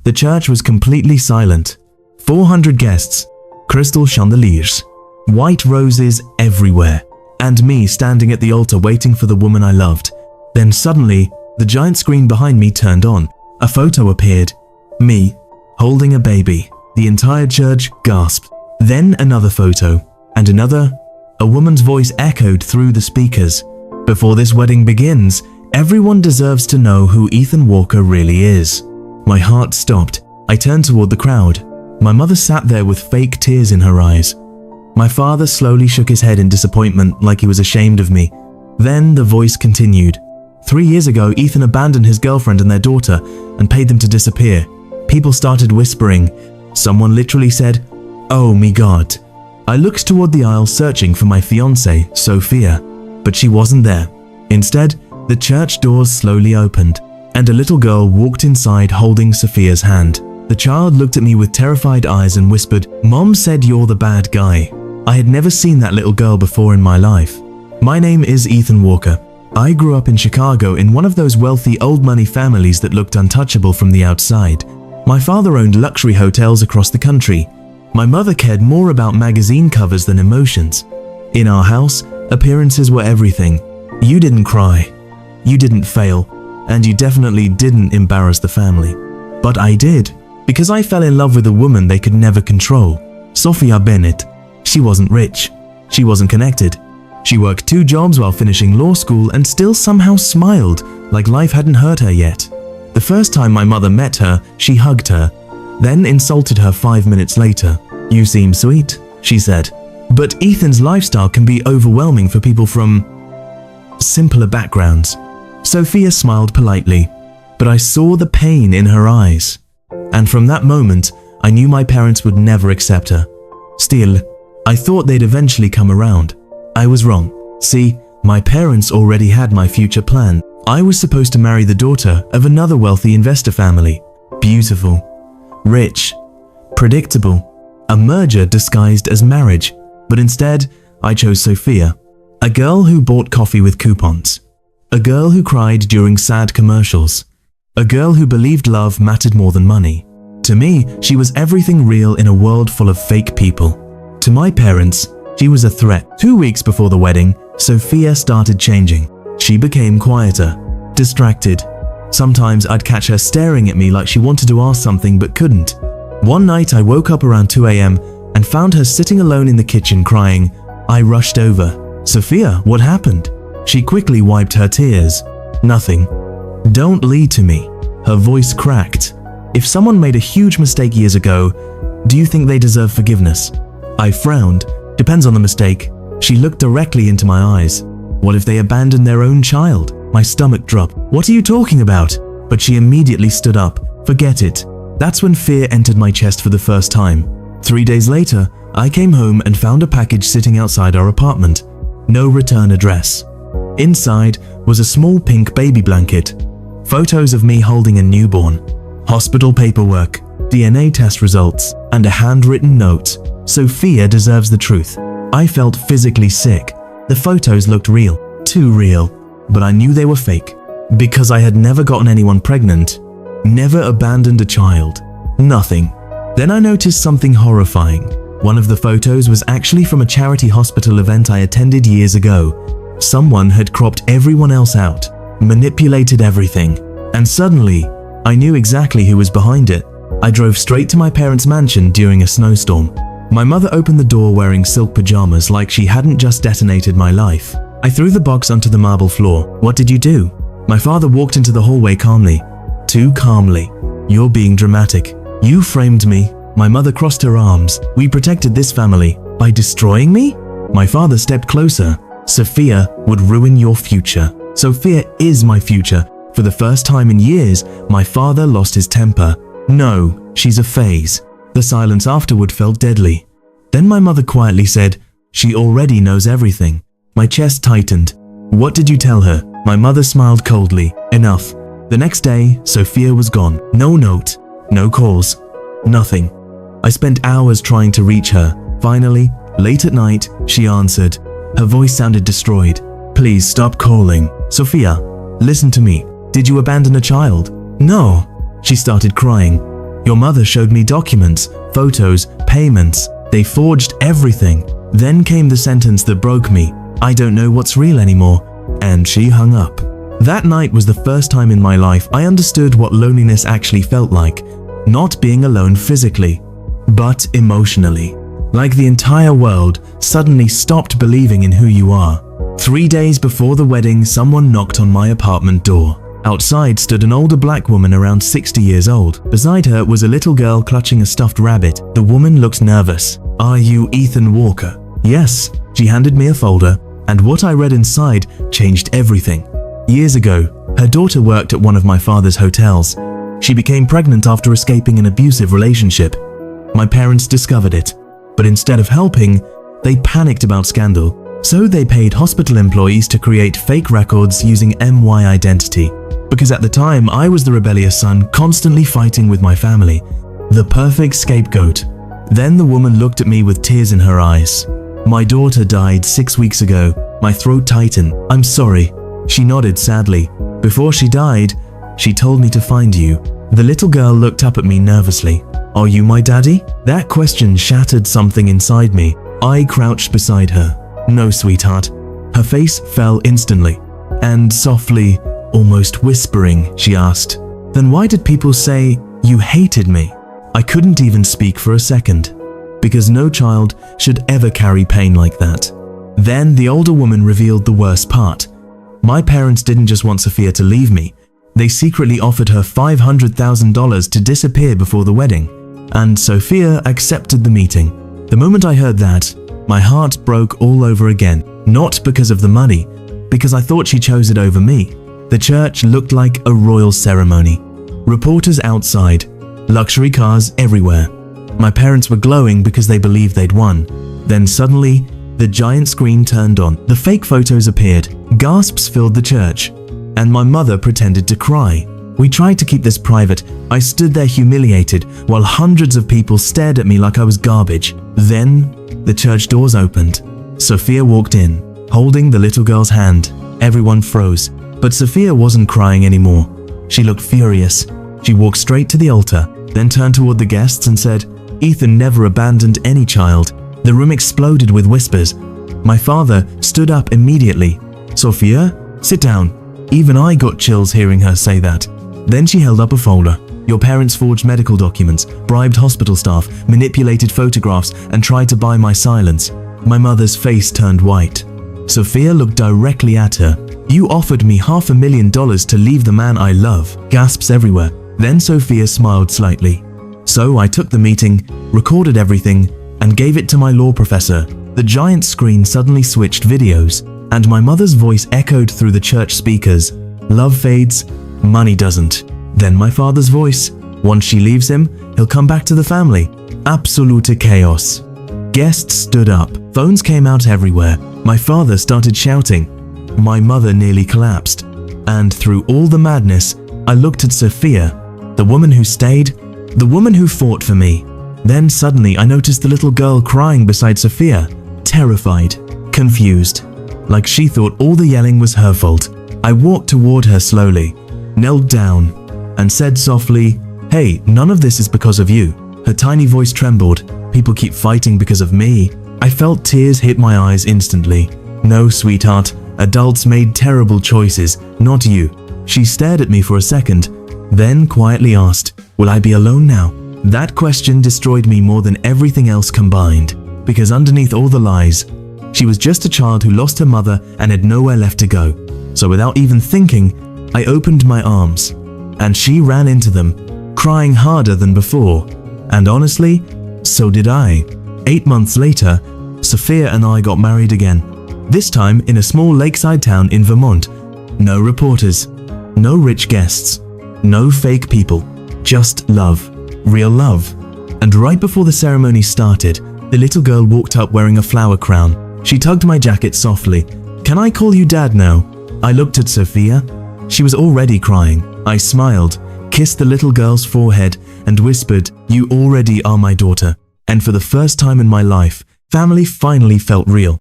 The church was completely silent. 400 guests, crystal chandeliers, white roses everywhere, and me standing at the altar waiting for the woman I loved. Then suddenly, the giant screen behind me turned on. A photo appeared. Me, holding a baby. The entire church gasped. Then another photo, and another. A woman's voice echoed through the speakers. Before this wedding begins, everyone deserves to know who Ethan Walker really is. My heart stopped. I turned toward the crowd. My mother sat there with fake tears in her eyes. My father slowly shook his head in disappointment, like he was ashamed of me. Then the voice continued. 3 years ago, Ethan abandoned his girlfriend and their daughter and paid them to disappear. People started whispering. Someone literally said, "Oh my God." I looked toward the aisle searching for my fiancée, Sophia, but she wasn't there. Instead, the church doors slowly opened, and a little girl walked inside holding Sophia's hand. The child looked at me with terrified eyes and whispered, "Mom said you're the bad guy." I had never seen that little girl before in my life. My name is Ethan Walker. I grew up in Chicago in one of those wealthy old money families that looked untouchable from the outside. My father owned luxury hotels across the country. My mother cared more about magazine covers than emotions. In our house, appearances were everything. You didn't cry, you didn't fail, and you definitely didn't embarrass the family. But I did, because I fell in love with a woman they could never control. Sophia Bennett. She wasn't rich. She wasn't connected. She worked 2 jobs while finishing law school and still somehow smiled like life hadn't hurt her yet. The first time my mother met her, she hugged her, then insulted her 5 minutes later. "You seem sweet," she said. But Ethan's lifestyle can be overwhelming for people from simpler backgrounds. Sophia smiled politely, but I saw the pain in her eyes. And from that moment, I knew my parents would never accept her. Still, I thought they'd eventually come around. I was wrong. See, my parents already had my future planned. I was supposed to marry the daughter of another wealthy investor family. Beautiful, rich, predictable, a merger disguised as marriage. But instead, I chose Sophia, a girl who bought coffee with coupons, a girl who cried during sad commercials, a girl who believed love mattered more than money. To me, she was everything real in a world full of fake people. To my parents, she was a threat. 2 weeks before the wedding, Sophia started changing. She became quieter, distracted. Sometimes I'd catch her staring at me like she wanted to ask something but couldn't. One night I woke up around 2 a.m. and found her sitting alone in the kitchen crying. I rushed over. "Sophia, what happened?" She quickly wiped her tears. "Nothing." "Don't lie to me." Her voice cracked. "If someone made a huge mistake years ago, do you think they deserve forgiveness?" I frowned. "Depends on the mistake." She looked directly into my eyes. "What if they abandoned their own child?" My stomach dropped. "What are you talking about?" But she immediately stood up. "Forget it." That's when fear entered my chest for the first time. 3 days later, I came home and found a package sitting outside our apartment. No return address. Inside was a small pink baby blanket, photos of me holding a newborn, hospital paperwork, DNA test results, and a handwritten note. Sophia deserves the truth. I felt physically sick. The photos looked real, too real, but I knew they were fake. Because I had never gotten anyone pregnant, never abandoned a child, nothing. Then I noticed something horrifying. One of the photos was actually from a charity hospital event I attended years ago. Someone had cropped everyone else out, manipulated everything, and suddenly, I knew exactly who was behind it. I drove straight to my parents' mansion during a snowstorm. My mother opened the door wearing silk pajamas like she hadn't just detonated my life. I threw the box onto the marble floor. "What did you do?" My father walked into the hallway calmly. "Too calmly. You're being dramatic. You framed me." My mother crossed her arms. "We protected this family by destroying me?" My father stepped closer. "Sophia would ruin your future." Sophia is my future. For the first time in years, my father lost his temper. "No, she's a phase." The silence afterward felt deadly. Then my mother quietly said, "She already knows everything." My chest tightened. "What did you tell her?" My mother smiled coldly. "Enough." The next day, Sophia was gone. No note, no calls, nothing. I spent hours trying to reach her. Finally, late at night, she answered. Her voice sounded destroyed. "Please stop calling." "Sophia, listen to me. Did you abandon a child?" "No." She started crying. Your mother showed me documents, photos, payments. They forged everything. Then came the sentence that broke me. I don't know what's real anymore. And she hung up. That night was the first time in my life I understood what loneliness actually felt like. Not being alone physically, but emotionally. Like the entire world suddenly stopped believing in who you are. 3 days before the wedding, someone knocked on my apartment door. Outside stood an older black woman around 60 years old. Beside her was a little girl clutching a stuffed rabbit. The woman looked nervous. "Are you Ethan Walker?" "Yes." She handed me a folder, and what I read inside changed everything. Years ago, her daughter worked at one of my father's hotels. She became pregnant after escaping an abusive relationship. My parents discovered it, but instead of helping, they panicked about scandal. So they paid hospital employees to create fake records using MY identity. Because at the time, I was the rebellious son constantly fighting with my family. The perfect scapegoat. Then the woman looked at me with tears in her eyes. "My daughter died 6 weeks ago." My throat tightened. "I'm sorry." She nodded sadly. "Before she died, she told me to find you." The little girl looked up at me nervously. "Are you my daddy?" That question shattered something inside me. I crouched beside her. "No, sweetheart." Her face fell instantly. And softly, almost whispering, she asked, "Then why did people say you hated me?" I couldn't even speak for a second, because no child should ever carry pain like that. Then the older woman revealed the worst part. My parents didn't just want Sophia to leave me. They secretly offered her $500,000 to disappear before the wedding. And Sophia accepted the meeting. The moment I heard that, my heart broke all over again. Not because of the money, because I thought she chose it over me. The church looked like a royal ceremony. Reporters outside, luxury cars everywhere. My parents were glowing because they believed they'd won. Then suddenly, the giant screen turned on. The fake photos appeared. Gasps filled the church, and my mother pretended to cry. We tried to keep this private. I stood there humiliated while hundreds of people stared at me like I was garbage. Then, the church doors opened. Sophia walked in, holding the little girl's hand. Everyone froze, but Sophia wasn't crying anymore. She looked furious. She walked straight to the altar, then turned toward the guests and said, "Ethan never abandoned any child." The room exploded with whispers. My father stood up immediately. "Sophia, sit down." Even I got chills hearing her say that. Then she held up a folder. "Your parents forged medical documents, bribed hospital staff, manipulated photographs, and tried to buy my silence." My mother's face turned white. Sophia looked directly at her. "You offered me $500,000 to leave the man I love." Gasps everywhere. Then Sophia smiled slightly. So I took the meeting, recorded everything, and gave it to my law professor. The giant screen suddenly switched videos, and my mother's voice echoed through the church speakers. "Love fades, money doesn't." Then my father's voice. "Once she leaves him, he'll come back to the family." Absolute chaos. Guests stood up. Phones came out everywhere. My father started shouting. My mother nearly collapsed. And through all the madness, I looked at Sophia, the woman who stayed, the woman who fought for me. Then suddenly I noticed the little girl crying beside Sophia, terrified, confused, like she thought all the yelling was her fault. I walked toward her slowly, knelt down, and said softly, "Hey, none of this is because of you." Her tiny voice trembled. "People keep fighting because of me." I felt tears hit my eyes instantly. "No, sweetheart, adults made terrible choices, not you." She stared at me for a second, then quietly asked, "Will I be alone now?" That question destroyed me more than everything else combined, because underneath all the lies, she was just a child who lost her mother and had nowhere left to go. So without even thinking, I opened my arms, and she ran into them, crying harder than before. And honestly, so did I. 8 months later, Sophia and I got married again. This time in a small lakeside town in Vermont. No reporters, no rich guests, no fake people, just love, real love. And right before the ceremony started, the little girl walked up wearing a flower crown. She tugged my jacket softly. "Can I call you Dad now?" I looked at Sophia. She was already crying. I smiled, kissed the little girl's forehead, and whispered, "You already are my daughter." And for the first time in my life, family finally felt real.